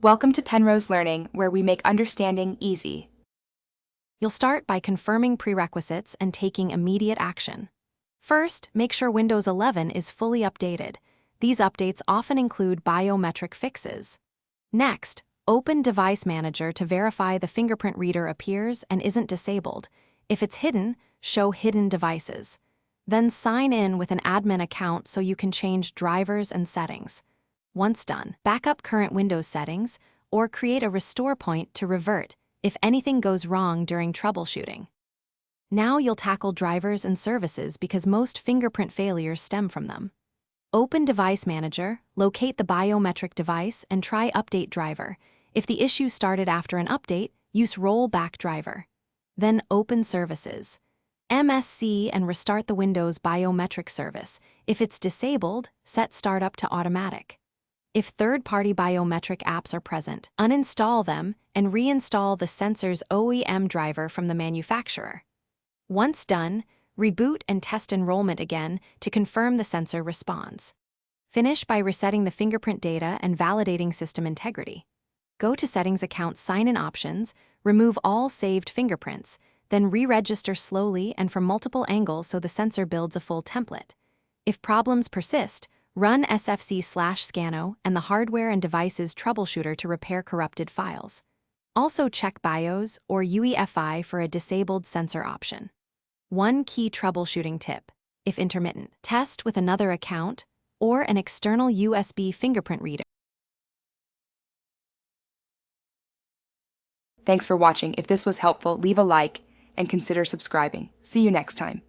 Welcome to Penrose Learning, where we make understanding easy. You'll start by confirming prerequisites and taking immediate action. First, make sure Windows 11 is fully updated. These updates often include biometric fixes. Next, open Device Manager to verify the fingerprint reader appears and isn't disabled. If it's hidden, show hidden devices. Then sign in with an admin account so you can change drivers and settings. Once done, back up current Windows settings or create a restore point to revert if anything goes wrong during troubleshooting. Now you'll tackle drivers and services because most fingerprint failures stem from them. Open Device Manager, locate the biometric device, and try Update Driver. If the issue started after an update, use Rollback Driver. Then open Services. MSC and restart the Windows biometric service. If it's disabled, set Startup to Automatic. If third-party biometric apps are present, uninstall them and reinstall the sensor's OEM driver from the manufacturer. Once done, reboot and test enrollment again to confirm the sensor responds. Finish by resetting the fingerprint data and validating system integrity. Go to Settings Account Sign-in Options, remove all saved fingerprints, then re-register slowly and from multiple angles so the sensor builds a full template. If problems persist, run sfc/scano and the hardware and devices troubleshooter to repair corrupted files. Also check BIOS or UEFI for a disabled sensor option. One key troubleshooting tip: if intermittent, test with another account or an external USB fingerprint reader. Thanks for watching. If this was helpful, leave a like and consider subscribing. See you next time.